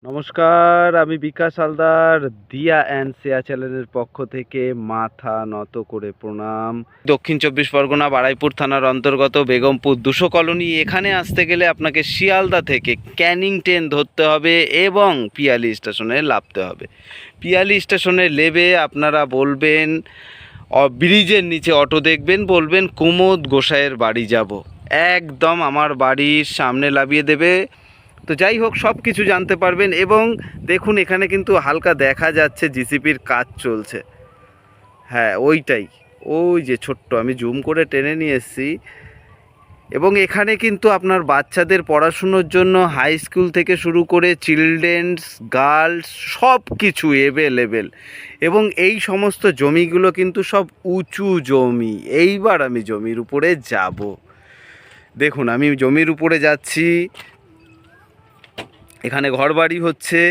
নমস্কার, আমি বিকাশ হালদার। দিয়া অ্যান্ড শেয়া চ্যানেলের পক্ষ থেকে মাথা নত করে প্রণাম। দক্ষিণ চব্বিশ পরগনা বারাইপুর থানার অন্তর্গত বেগমপুর 200 কলোনি। এখানে আসতে গেলে আপনাকে শিয়ালদা থেকে ক্যানিং ট্রেন ধরতে হবে এবং পিয়ালি স্টেশনে নামতে হবে। পিয়ালি স্টেশনে নেমে আপনারা বলবেন, ব্রিজের নিচে অটো দেখবেন, বলবেন কুমোদ গোসাইয়ের বাড়ি যাব। একদম আমার বাড়ির সামনে নামিয়ে দেবে। তো যাই হোক, সব কিছু জানতে পারবেন। এবং দেখুন, এখানে কিন্তু হালকা দেখা যাচ্ছে জিসিপির কাজ চলছে। হ্যাঁ, ওইটাই, ওই যে ছোট্ট, আমি জুম করে টেনে নিয়ে এসেছি। এবং এখানে কিন্তু আপনার বাচ্চাদের পড়াশুনোর জন্য হাই স্কুল থেকে শুরু করে চিলড্রেন্স, গার্লস, সব কিছু অ্যাভেলেবেল। এবং এই সমস্ত জমিগুলো কিন্তু সব উঁচু জমি। এইবার আমি জমির উপরে যাব। দেখুন, আমি জমির উপরে যাচ্ছি। এখানে ঘরবাড়ি হচ্ছে,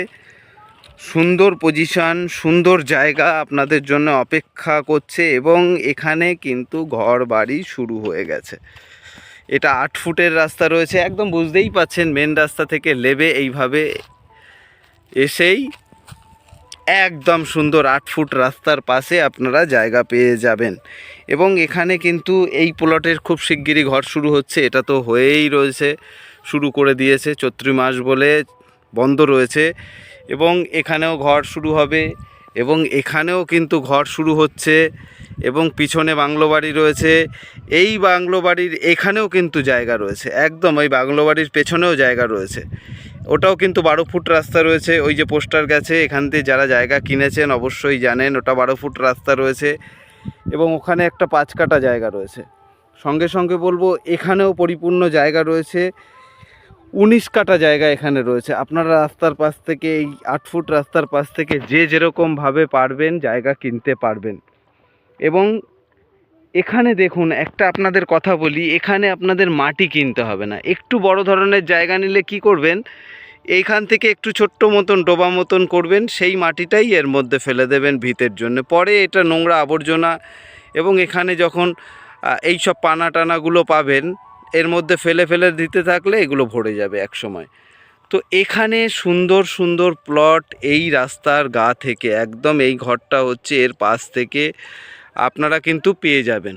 সুন্দর পজিশন, সুন্দর জায়গা আপনাদের জন্য অপেক্ষা করছে। এবং এখানে কিন্তু ঘরবাড়ি শুরু হয়ে গেছে। এটা 8 ফুটের রাস্তা রয়েছে, একদম বুঝতেই পাচ্ছেন। মেন রাস্তা থেকে নেমে এইভাবে এসেই একদম সুন্দর 8 ফুট রাস্তার পাশে আপনারা জায়গা পেয়ে যাবেন। এবং এখানে কিন্তু এই প্লটের খুব শিগগিরই ঘর শুরু হচ্ছে। এটা তো হয়েই রয়েছে, শুরু করে দিয়েছে। চৈত্র মাস বলে বন্ধ রয়েছে। এবং এখানেও ঘর শুরু হবে, এবং এখানেও কিন্তু ঘর শুরু হচ্ছে। এবং পিছনে বাংলো বাড়ি রয়েছে। এই বাংলো বাড়ির এখানেও কিন্তু জায়গা রয়েছে, একদম ওই বাংলো বাড়ির পেছনেও জায়গা রয়েছে। ওটাও কিন্তু 12 ফুট রাস্তা রয়েছে। ওই যে পোস্টার গেছে, এখান থেকে যারা জায়গা কিনেছেন অবশ্যই জানেন ওটা 12 ফুট রাস্তা রয়েছে। এবং ওখানে একটা 5 কাঠা জায়গা রয়েছে। সঙ্গে সঙ্গে বলবো, এখানেও পরিপূর্ণ জায়গা রয়েছে। 19 কাঠা জায়গা এখানে রয়েছে। আপনারা রাস্তার পাশ থেকে, এই 8 ফুট রাস্তার পাশ থেকে যে যেরকমভাবে পারবেন জায়গা কিনতে পারবেন। এবং এখানে দেখুন, একটা আপনাদের কথা বলি, এখানে আপনাদের মাটি কিনতে হবে না। একটু বড় ধরনের জায়গা নিলে কি করবেন, এইখান থেকে একটু ছোট্ট মতন ডোবা মতন করবেন, সেই মাটিটাই এর মধ্যে ফেলে দেবেন ভিতের জন্য। পরে এটা নোংরা আবর্জনা, এবং এখানে যখন এই সব পানা টানাগুলো পাবেন, এর মধ্যে ফেলে ফেলে দিতে থাকলে এগুলো ভরে যাবে এক সময়। তো এখানে সুন্দর সুন্দর প্লট এই রাস্তার গা থেকে, একদম এই ঘরটা হচ্ছে এর পাশ থেকে আপনারা কিন্তু পেয়ে যাবেন।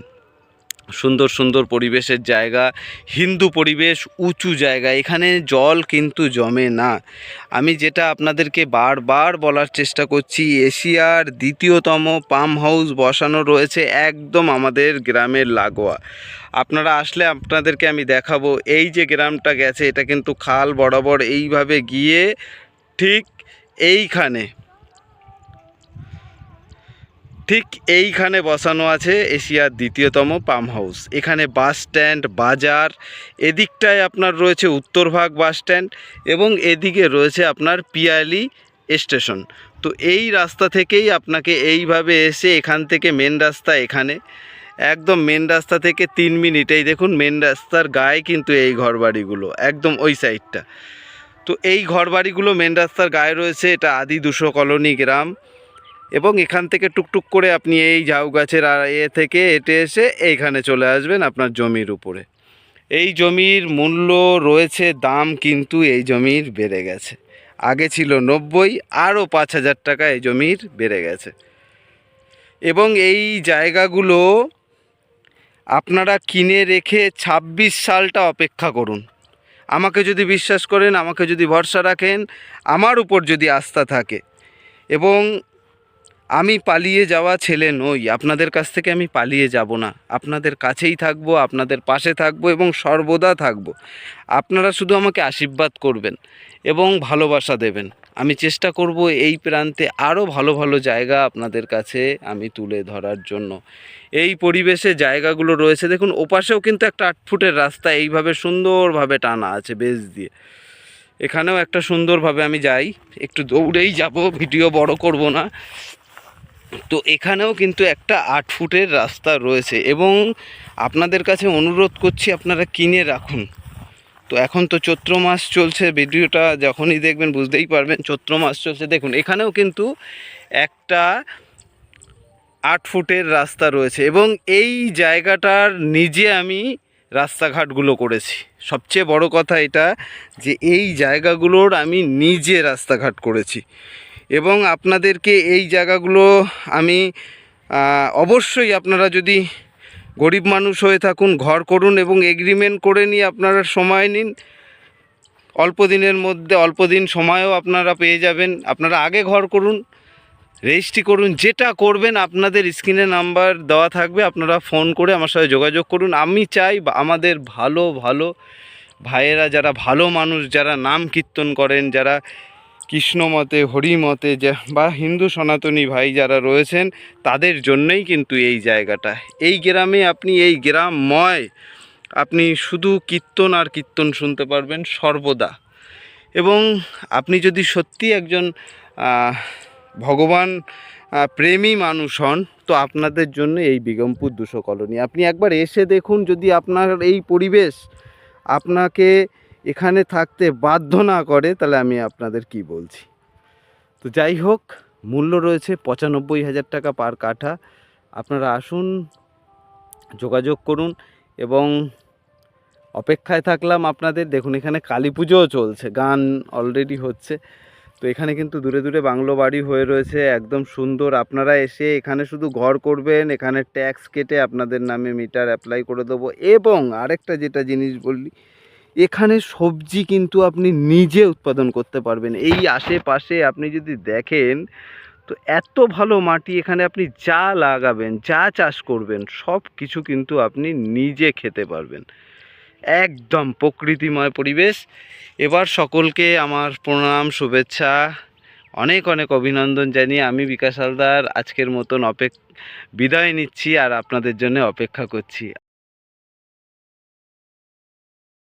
সুন্দর সুন্দর পরিবেশের জায়গা, হিন্দু পরিবেশ, উঁচু জায়গা। এখানে জল কিন্তু জমে না। আমি যেটা আপনাদেরকে বারবার বলার চেষ্টা করছি, এশিয়ার দ্বিতীয়তম পাম হাউস বসানো রয়েছে একদম আমাদের গ্রামের লাগোয়া। আপনারা আসলে আপনাদেরকে আমি দেখাবো। এই যে গ্রামটা গেছে, এটা কিন্তু খাল বরাবর এইভাবে গিয়ে ঠিক এইখানে বসানো আছে এশিয়ার দ্বিতীয়তম পাম হাউস। এখানে বাস স্ট্যান্ড, বাজার, এদিকটায় আপনার রয়েছে উত্তরভাগ বাস স্ট্যান্ড, এবং এদিকে রয়েছে আপনার পিয়ালি স্টেশন। তো এই রাস্তা থেকেই আপনাকে এইভাবে এসে, এখান থেকে মেন রাস্তা এখানে, একদম মেন রাস্তা থেকে 3 মিনিটেই দেখুন মেন রাস্তার গায়ে কিন্তু এই ঘরবাড়িগুলো, একদম ওই সাইডটা। তো এই ঘরবাড়িগুলো মেন রাস্তার গায়ে রয়েছে। এটা আদি 200 কলোনি গ্রাম। এবং এখান থেকে টুকটুক করে আপনি এই ঝাউ গাছের থেকে হেঁটে এসে এইখানে চলে আসবেন আপনার জমির উপরে। এই জমির মূল্য রয়েছে, দাম কিন্তু এই জমির বেড়ে গেছে। আগে ছিল 90, আরও 5,000 টাকা এই জমির বেড়ে গেছে। এবং এই জায়গাগুলো আপনারা কিনে রেখে 26 সালটা অপেক্ষা করুন। আমাকে যদি বিশ্বাস করেন, আমাকে যদি ভরসা রাখেন, আমার উপর যদি আস্থা থাকে, এবং আমি পালিয়ে যাওয়া ছেলে নই, আপনাদের কাছ থেকে আমি পালিয়ে যাব না। আপনাদের কাছেই থাকবো, আপনাদের পাশে থাকবো, এবং সর্বদা থাকবো। আপনারা শুধু আমাকে আশীর্বাদ করবেন এবং ভালোবাসা দেবেন। আমি চেষ্টা করব এই প্রান্তে আরও ভালো ভালো জায়গা আপনাদের কাছে আমি তুলে ধরার জন্য। এই পরিবেশে জায়গাগুলো রয়েছে। দেখুন, ওপাশেও কিন্তু একটা 8 ফুটের রাস্তা এইভাবে সুন্দরভাবে টানা আছে বেজ দিয়ে। এখানেও একটা সুন্দরভাবে আমি যাই, একটু দৌড়েই যাব, ভিডিও বড় করব না। তো এখানেও কিন্তু একটা 8 ফুটের রাস্তা রয়েছে। এবং আপনাদের কাছে অনুরোধ করছি, আপনারা কিনে রাখুন। তো এখন তো চৈত্র মাস চলছে, ভিডিওটা যখনই দেখবেন বুঝতেই পারবেন চৈত্র মাস চলছে। দেখুন, এখানেও কিন্তু একটা 8 ফুটের রাস্তা রয়েছে। এবং এই জায়গাটার নিজে আমি রাস্তাঘাটগুলো করেছি। সবচেয়ে বড় কথা এটা যে এই জায়গাগুলোর আমি নিজে রাস্তাঘাট করেছি এবং আপনাদেরকে এই জায়গাগুলো আমি অবশ্যই, আপনারা যদি গরিব মানুষ হয়ে থাকুন ঘর করুন এবং এগ্রিমেন্ট করে নিয়ে আপনারা সময় নিন। অল্প দিনের মধ্যে, অল্প দিন সময়ও আপনারা পেয়ে যাবেন। আপনারা আগে ঘর করুন, রেজিস্ট্রি করুন, যেটা করবেন আপনাদের স্ক্রিনে নাম্বার দেওয়া থাকবে, আপনারা ফোন করে আমার সাথে যোগাযোগ করুন। আমি চাই আমাদের ভালো ভালো ভাইয়েরা, যারা ভালো মানুষ, যারা নাম কীর্তন করেন, যারা কৃষ্ণমতে হরিমতে বা হিন্দু সনাতনী ভাই যারা রয়েছেন, তাদের জন্যই কিন্তু এই জায়গাটা। এই গ্রামে আপনি, এই গ্রামময় আপনি শুধু কীর্তন আর কীর্তন শুনতে পারবেন সর্বদা। এবং আপনি যদি সত্যি একজন ভগবান প্রেমী মানুষ হন, তো আপনাদের জন্য এই বিগমপুর 200 কলোনি আপনি একবার এসে দেখুন। যদি আপনার এই পরিবেশ আপনাকে এখানে থাকতে বাধ্য না করে, তাহলে আমি আপনাদের কি বলছি। তো যাই হোক, মূল্য রয়েছে 95,000 টাকা পার কাঠা। আপনারা আসুন, যোগাযোগ করুন এবং অপেক্ষায় থাকলাম আপনাদের। দেখুন এখানে কালী পুজোও চলছে, গান অলরেডি হচ্ছে। তো এখানে কিন্তু দূরে দূরে বাংলো বাড়ি হয়ে রয়েছে, একদম সুন্দর। আপনারা এসে এখানে শুধু ঘর করবেন, এখানে ট্যাক্স কেটে আপনাদের নামে মিটার অ্যাপ্লাই করে দেবো। এবং আরেকটা যেটা জিনিস বললি, এখানে সবজি কিন্তু আপনি নিজে উৎপাদন করতে পারবেন। এই আশেপাশে আপনি যদি দেখেন তো এত ভালো মাটি, এখানে আপনি যা লাগাবেন, যা চাষ করবেন, সব কিছু কিন্তু আপনি নিজে খেতে পারবেন। একদম প্রকৃতিময় পরিবেশ। এবার সকলকে আমার প্রণাম, শুভেচ্ছা, অনেক অনেক অভিনন্দন জানিয়ে আমি বিকাশ হালদার আজকের মতন বিদায় নিচ্ছি আর আপনাদের জন্য অপেক্ষা করছি।